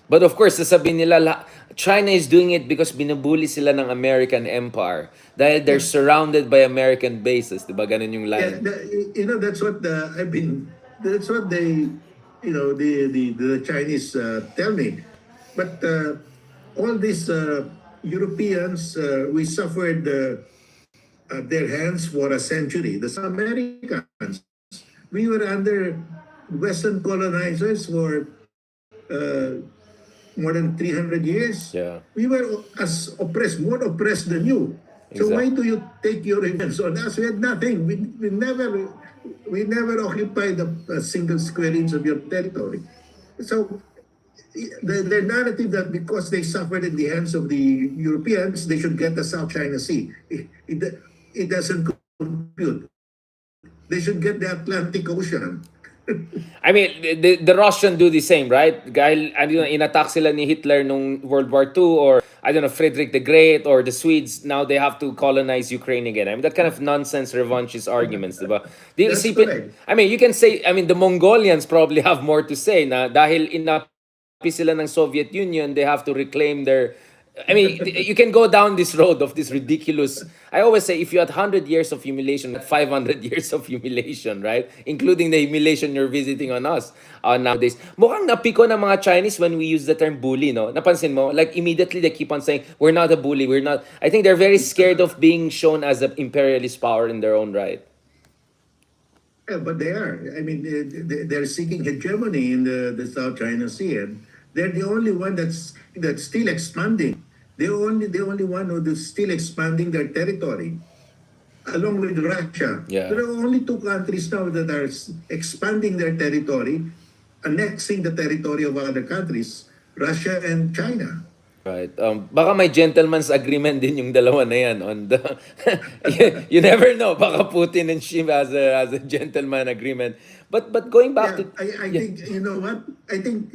But of course, sasabihin nila, China is doing it because binubuli sila ng American empire. Dahil they're surrounded by American bases. Diba? Ganun yung Yeah, line. that's what that's what they, the Chinese tell me. But all these Europeans, we suffered at their hands for a century. The Americans, we were under Western colonizers for more than 300 years. Yeah. We were as oppressed, more oppressed than you. So why do you take your revenge on us? We had nothing. We never occupied a single square inch of your territory. So the narrative that because they suffered in the hands of the Europeans, they should get the South China Sea. It doesn't compute. They should get the Atlantic Ocean. I mean, the Russian do the same, right? Dahil, inattack sila ni Hitler nung World War II or, I don't know, Frederick the Great or the Swedes, now they have to colonize Ukraine again. I mean, that kind of nonsense revanchist arguments, diba? That's correct. I mean, you can say, the Mongolians probably have more to say na dahil inapi sila ng Soviet Union, they have to reclaim their... I mean, you can go down this road of this ridiculous... I always say, if you had 100 years of humiliation, 500 years of humiliation, right? Including the humiliation you're visiting on us nowadays. Mukhang napiko ng mga Chinese when we use the term bully, no? Napansin mo? Like, immediately they keep on saying, we're not a bully, we're not... I think they're very scared of being shown as an imperialist power in their own right. Yeah, but they are. I mean, they're seeking hegemony in the South China Sea, and they're the only one that's still expanding. They're the only one who's still expanding their territory, along with Russia. Yeah. There are only two countries now that are expanding their territory, annexing the territory of other countries, Russia and China. Right. Baka may gentleman's agreement din yung dalawa na yan on the you never know. Baka Putin and Xi has a gentleman agreement. But going back to I think you know what? I think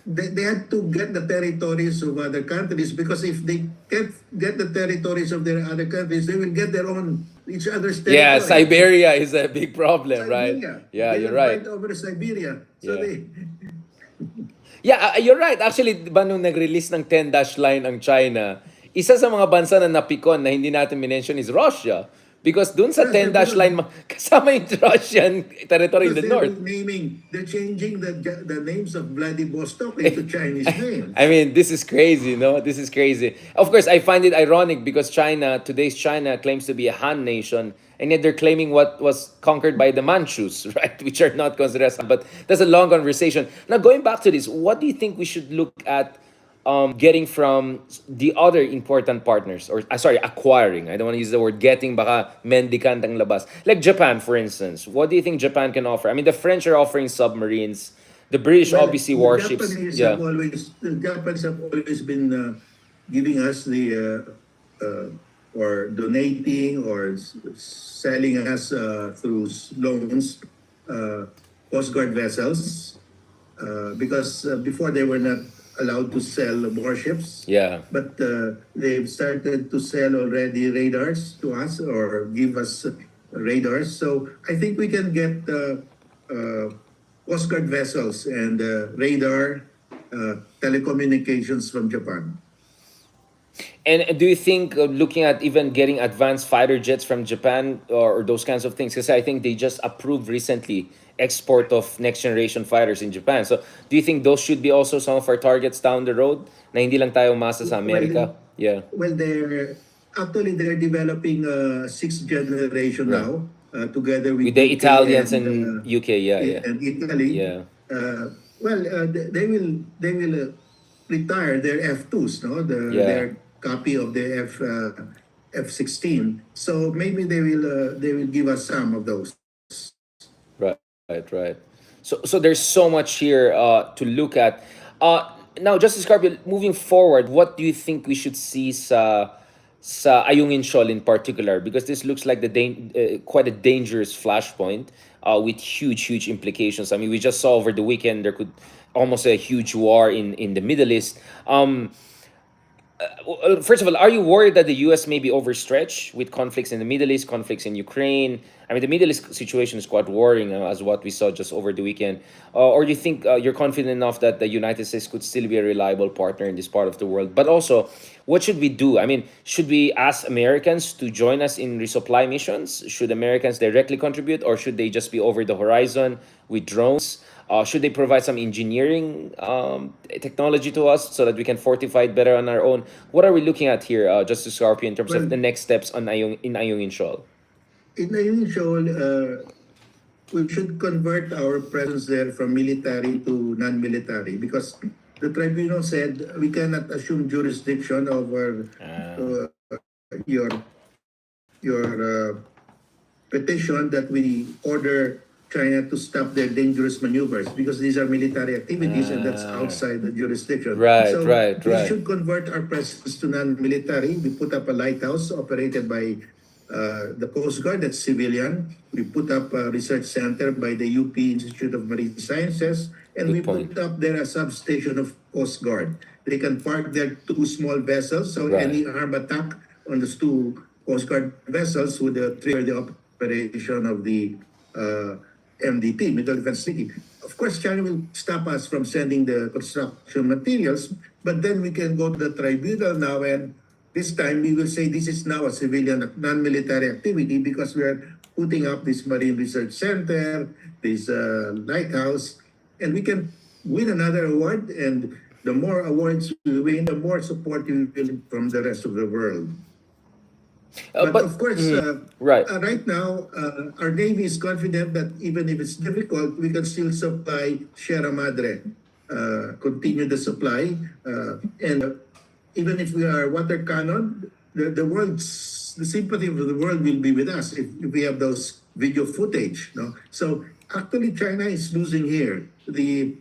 they had to get the territories of other countries, because if they get the territories of their other countries, they will get their own each other's territory. yeah, Siberia is a big problem, right? Yeah, They you're will right. fight over Siberia. So Yeah. Yeah, you're right. Actually, di ba nung nag-release ng 10-dash line ang China, isa sa mga bansa na napikon na hindi natin minention is Russia. Because dun sa Yes, 10-dash line, kasama yung Russian territory in the north. They're changing the names of Vladivostok into Chinese names. I mean, this is crazy, no? This is crazy. Of course, I find it ironic because today's China claims to be a Han nation, and yet they're claiming what was conquered by the Manchus, right? Which are not considered as Han. But that's a long conversation. Now, going back to this, what do you think we should look at getting from the other important partners, or acquiring? I don't want to use the word getting, baka mendicant ang labas. Like Japan, for instance. What do you think Japan can offer? I mean, the French are offering submarines. The British, obviously, warships. The Japanese have always been giving us or donating or selling us through loans, Coast Guard vessels, because before they were not allowed to sell warships, Yeah. but they've started to sell already radars to us or give us radars. So I think we can get uh, Coast Guard vessels and radar telecommunications from Japan. And do you think looking at even getting advanced fighter jets from Japan or those kinds of things? Because I think they just approved recently export of next generation fighters in Japan. So do you think those should be also some of our targets down the road? Na hindi lang tayo umasa sa Well, Amerika? Yeah. well, they're developing sixth generation Right. now together With with the UK Italians and UK, yeah, yeah. and Italy. Yeah. They will retire their F2s, no, Yeah. their copy of the F16. So maybe they will give us some of those. Right, right. So there's so much here to look at. Now, Justice Carpio, moving forward, what do you think we should see sa Ayungin Shoal in particular? Because this looks like quite a dangerous flashpoint with huge implications. I mean, we just saw over the weekend there could almost a huge war in the Middle East. First of all, are you worried that the U.S. may be overstretched with conflicts in the Middle East, conflicts in Ukraine? I mean, the Middle East situation is quite worrying, as what we saw just over the weekend. Or do you think you're confident enough that the United States could still be a reliable partner in this part of the world? But also, what should we do? I mean, should we ask Americans to join us in resupply missions? Should Americans directly contribute, or should they just be over the horizon with drones? Should they provide some engineering technology to us so that we can fortify it better on our own? What are we looking at here, Justice Scarpio, in terms of Well, the next steps on Ayungin Shoal? in the usual, we should convert our presence there from military to non-military because the tribunal said we cannot assume jurisdiction over uh, your petition that we order China to stop their dangerous maneuvers because these are military activities and that's outside the jurisdiction. Right, So right, we right. should convert our presence to non-military. We put up a lighthouse operated by the Coast Guard, that's civilian. We put up a research center by the UP Institute of Marine Sciences, and we Good point. put up there a substation of Coast Guard. They can park their two small vessels, so Right. any armed attack on those two Coast Guard vessels would trigger the operation of the MDT, Middle Defense Treaty. Of course, China will stop us from sending the construction materials, but then we can go to the tribunal now, and this time we will say this is now a civilian, non-military activity because we are putting up this Marine Research Center, this lighthouse, and we can win another award, and the more awards we win, the more support we will from the rest of the world. But of course, right. right now, our Navy is confident that even if it's difficult, we can still supply Sierra Madre, continue the supply. And even if we are water cannon, the sympathy of the world will be with us if we have those video footage. No? So actually, China is losing here, the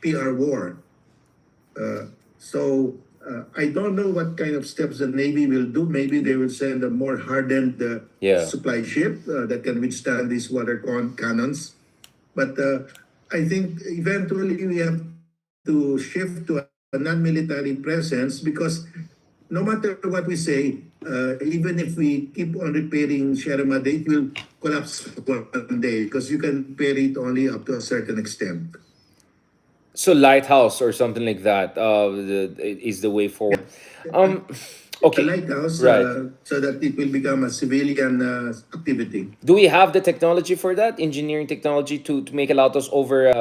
PR war. So I don't know what kind of steps the Navy will do. Maybe they will send a more hardened Yeah. supply ship that can withstand these water cannons. But I think eventually we have to shift to a non-military presence because no matter what we say, even if we keep on repairing Sierra Madre, it will collapse one day because you can repair it only up to a certain extent. So lighthouse or something like that is the way forward. A Okay. lighthouse Right. so that it will become a civilian activity. Do we have the technology for that? Engineering technology to make a lighthouse over?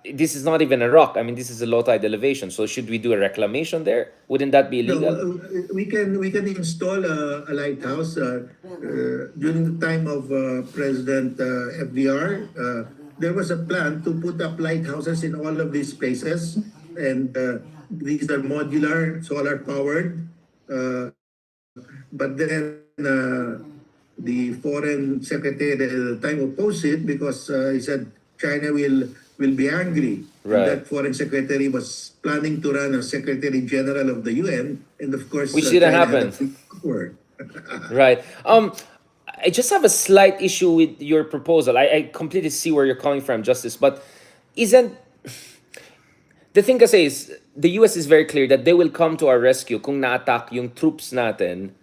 This is not even a rock. I mean, this is a low tide elevation. So should we do a reclamation there? Wouldn't that be No, illegal? we can install a lighthouse during the time of President FDR. There was a plan to put up lighthouses in all of these places, and these are modular, solar powered. But then the foreign secretary at the time opposed it because he said China will be angry. Right. And that foreign secretary was planning to run as Secretary General of the UN, and of course, Which didn't China happen. had a power. Right. I just have a slight issue with your proposal. I completely see where you're coming from, Justice, but isn't the thing I say is the US is very clear that they will come to our rescue kung na-attack yung troops natin,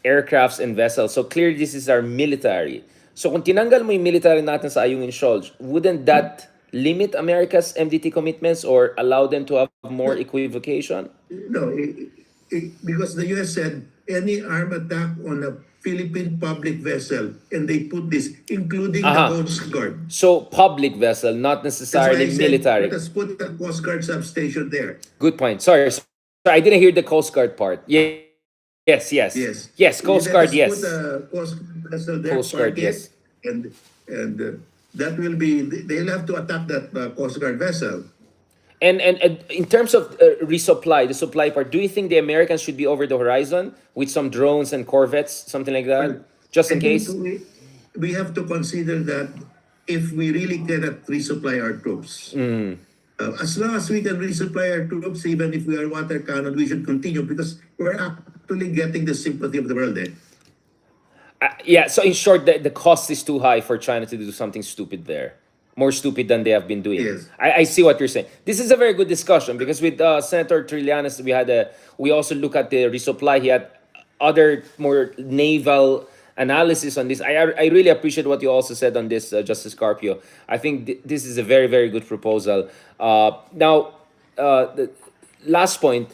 aircrafts and vessels. So clearly this is our military. So kung tinanggal mo yung military natin sa Ayungin Shoal, wouldn't that limit America's MDT commitments or allow them to have more equivocation? No, because the US said any armed attack on a Philippine public vessel, and they put this, including the Coast Guard. So public vessel, not That's why necessarily I said, military. let us put the Coast Guard substation there. Good point. Sorry, I didn't hear the Coast Guard part. Yes, Coast Guard, Let us yes. put the Coast Guard vessel there, Coast Guard, park it, yes. and that will be, they'll have to attack that Coast Guard vessel. And in terms of resupply, the supply part, do you think the Americans should be over the horizon with some drones and corvettes, something like that, just in I think case? we have to consider that if we really cannot resupply our troops. As long as we can resupply our troops, even if we are water cannon, we should continue because we're actually getting the sympathy of the world. Yeah, so in short, the cost is too high for China to do something stupid there. More stupid than they have been doing. Yes. I see what you're saying. This is a very good discussion because with Senator Trillanes, we also look at the resupply. He had other more naval analysis on this. I really appreciate what you also said on this, Justice Carpio. I think this is a very, very good proposal. Now, the last point.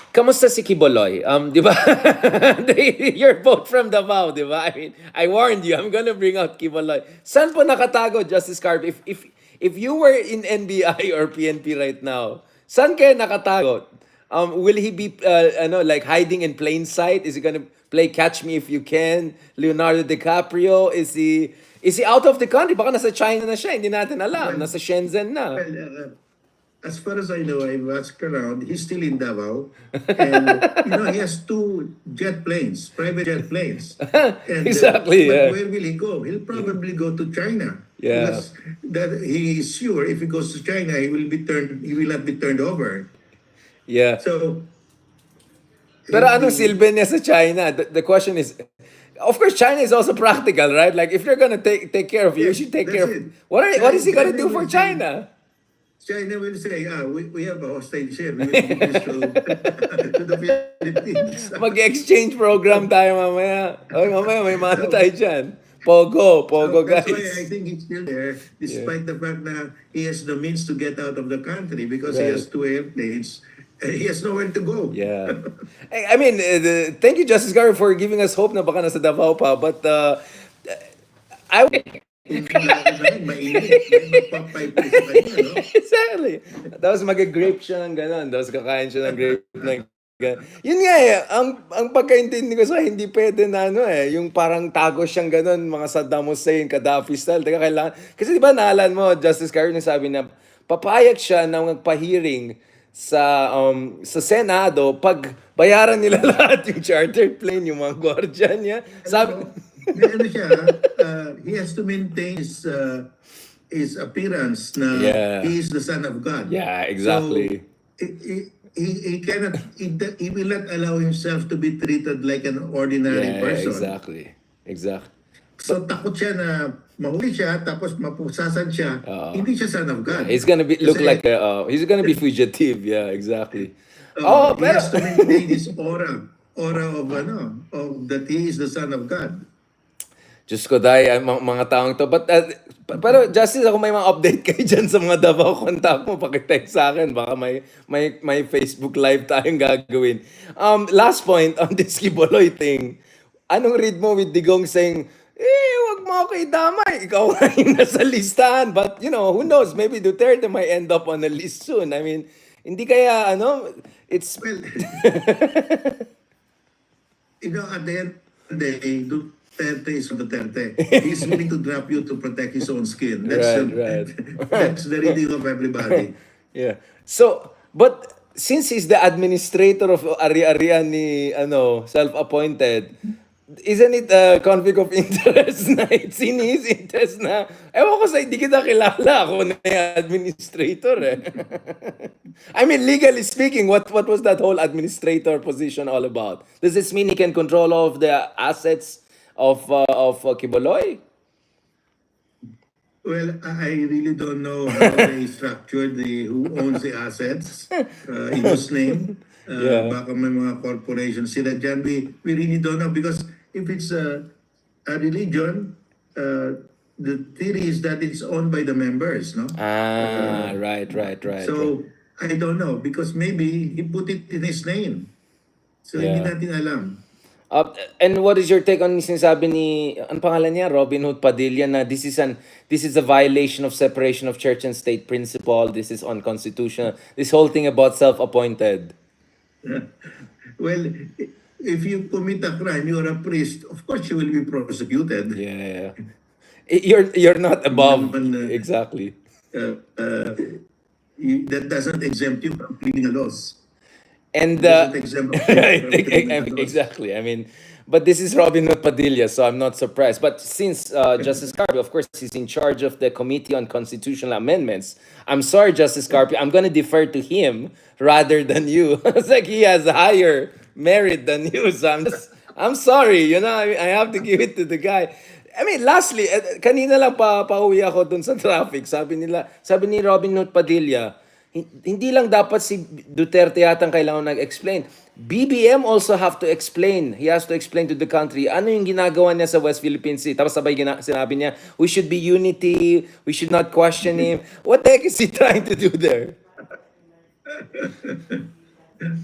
Kamusta si Kibuloy? Di ba? You're both from Davao, di ba? I mean, I warned you, I'm gonna bring out Kibuloy. Saan po nakatago, Justice Carp? If you were in NBI or PNP right now, saan kayo nakatago? Will he be, like hiding in plain sight? Is he gonna play Catch Me If You Can? Leonardo DiCaprio? Is he out of the country? Baka nasa China na siya, hindi natin alam. Nasa Shenzhen na. Well, as far as I know, I've asked around, he's still in Davao. And, he has two jet planes, private jet planes. And, Exactly, yeah. But where will he go? He'll probably go to China. Yeah. Because that he is sure if he goes to China, he will not be turned over. Yeah. So, Pero anong silbi niya sa China? The question is, of course, China is also practical, right? Like, if you're gonna take care of you, you should take care of... it. What is he gonna do for China? China will say, we have a hostage here. We will give this to the Philippines. Mag-exchange program tayo mamaya. Oy, mamaya may mano tayo dyan. Pogo, guys. That's why I think he's still there, despite the fact that he has the means to get out of the country because he has two airplanes. He has nowhere to go. Yeah. I mean, thank you, Justice Garrett, for giving us hope na baka nasa Davao pa. But I Mainit. May magpapipe sa kanya, no? Exactly. Tapos mag-grape siya ng gano'n. Tapos kakain siya ng grape ng gano'n. Yun nga ang pagkaintindi ko sa hindi pwede na yung parang tago siyang gano'n, mga Saddam Hussein, Gaddafi style. Teka, kailangan. Kasi di ba naalan mo, Justice Carter, sabi na papayag siya na magpahiring sa Senado pag bayaran nila lahat yung chartered plane, yung mga guardian niya. Sabi... He has to maintain his appearance na he is the son of God. Yeah, exactly. So, he cannot, he will not allow himself to be treated like an ordinary person. Exactly. So takot siya na mahuli siya tapos mapusasan siya. Hindi siya son of God. He's gonna he's gonna be fugitive. Yeah, exactly. He has to maintain his aura of that he is the son of God. Diyos ko, dahil mga taong to. But, pero Justice, ako may mga update kayo dyan sa mga Davao contact mo. Pakitext sa akin. Baka may Facebook Live tayong gagawin. Last point on this Kibuloy thing. Anong read mo with Digong saying, wag mo ako idamay. Ikaw nga yung nasa listahan. But, who knows? Maybe Duterte might end up on the list soon. I mean, hindi kaya, it's... Well, at the end of the day, Duterte is Duterte. He's willing to drop you to protect his own skin. Right. That's the reading of everybody. Yeah. So, but since he's the administrator of Ari-Arian ni self-appointed, isn't it a conflict of interest na it's in his interest na ewan ko sa hindi kita kilala ako na yung administrator I mean, legally speaking, what was that whole administrator position all about? Does this mean he can control all of the assets of Kibuloy? Well, I really don't know how they structured who owns the assets, in whose name. Yeah. Baka may mga corporation sila dyan. We really don't know because if it's a religion, the theory is that it's owned by the members, no? Ah, right, right, right, right. So, I don't know because maybe he put it in his name. So, hindi Yeah. natin alam. And what is your take on sinasabi ni, ang pangalan niya, Robin Hood Padilla, na this is a violation of separation of church and state principle, this is unconstitutional, this whole thing about self-appointed. Well, if you commit a crime, you're a priest, of course you will be prosecuted. Yeah. You're not above. Naman, Exactly. that doesn't exempt you from criminal laws. And Doesn't exempt you right, from criminal laws. exactly. I mean, but this is Robin Hood Padilla, so I'm not surprised. But since Justice Carpio, of course, he's in charge of the Committee on Constitutional Amendments, I'm sorry, Justice Carpio, I'm going to defer to him rather than you. It's like he has higher merit than you. So I'm sorry, I have to give it to the guy. I mean, lastly, kanina lang pauwi ako dun sa traffic. Sabi ni Robin Hood Padilla, hindi lang dapat si Duterte yatang kailangan nag-explain. BBM also have to explain. He has to explain to the country ano yung ginagawa niya sa West Philippine Sea. Tapos sabay sinabi niya, we should be unity, we should not question him. What the heck is he trying to do there?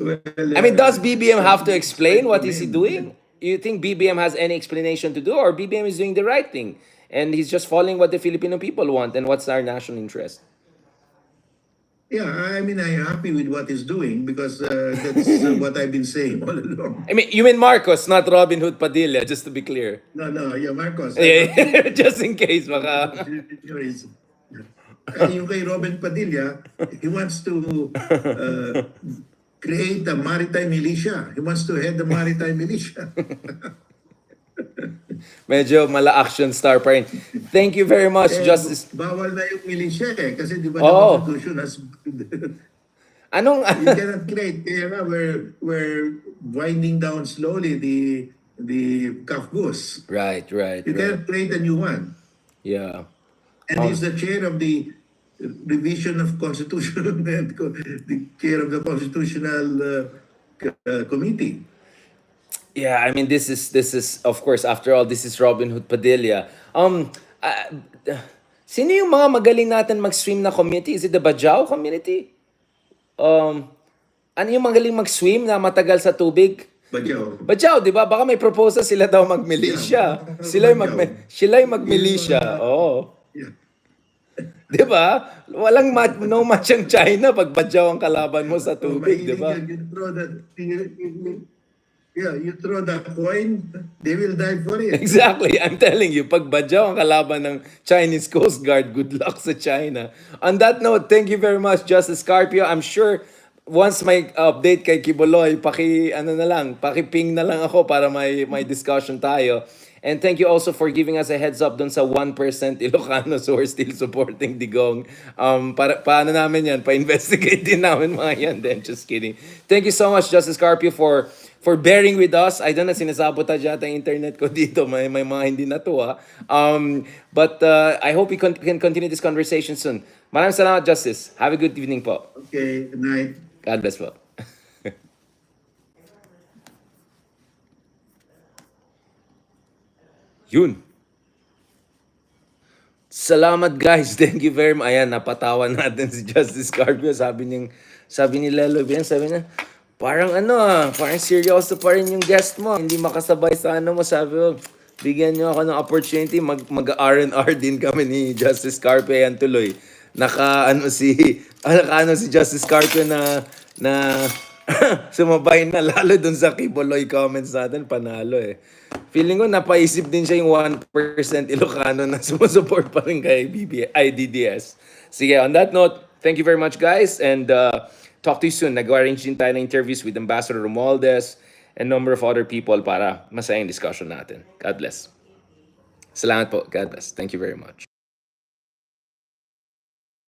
Well, I mean, does BBM have to explain what is he doing? You think BBM has any explanation to do, or BBM is doing the right thing and he's just following what the Filipino people want and what's our national interest? yeah, I mean, I'm happy with what he's doing because that's what I've been saying all along. I mean, you mean Marcos, not Robin Hood Padilla, just to be clear. No, yeah, Marcos. Yeah, just in case, baka. Yung kay Robin Padilla, he wants to create a maritime militia. He wants to head the maritime militia. Medyo mala-action star pa rin. Thank you very much, Justice. Bawal na yung militia kasi di ba Oh. the Constitution has... Anong... You cannot create. Kaya nga, we're winding down slowly the calf goose. Right. You cannot create a new one. Yeah. And he's the chair of the revision of constitutional, the chair of the constitutional committee. Yeah, I mean, this is of course, after all, this is Robin Hood Padilla. Sino yung mga magaling natin mag-swim na committee? Is it the Bajau community? Ano yung magaling mag-swim na matagal sa tubig? Bajau, di ba? Baka may proposal sila daw mag-militia. Sila yung mag-militia. Oo. Yeah. Di ba? Walang no match ang China pag Bajau ang kalaban mo sa tubig, di ba? You throw the coin, they will dive for it. Exactly. I'm telling you, pag Bajau ang kalaban ng Chinese Coast Guard, good luck sa China. On that note, thank you very much, Justice Carpio. I'm sure once may update kay Kibuloy, paki-ping na lang ako para may discussion tayo. And thank you also for giving us a heads up dun sa 1% Ilocanos who are still supporting Digong. Paano namin yan? Pa-investigate din namin mga yan. Then, just kidding. Thank you so much, Justice Carpio, for bearing with us. I don't know, sinasabotage yata yung internet ko dito. May mga hindi natuwa. But I hope we can continue this conversation soon. Maraming salamat, Justice. Have a good evening po. Okay, good night. God bless po. Yun. Salamat guys. Thank you very much. Ayan, napatawa natin si Justice Carpio. Sabi ni Lelo Bien, sabi niya, parang parang seryoso pa rin yung guest mo. Hindi makasabay sa mo. Sabi ko, bigyan niyo ako ng opportunity. Mag-R&R din kami ni Justice Carpio. Ayan tuloy. Naka si Justice Carpio na sumabay na lalo dun sa Kibuloy comments natin, panalo eh. Feeling ko napaisip din siya yung 1% Ilocano na sumusupport pa rin kay DDS. Sige, on that note, thank you very much guys and talk to you soon. Nag-arrange din tayo ng interviews with Ambassador Romualdez and number of other people para masayang discussion natin. God bless. Salamat po. God bless. Thank you very much.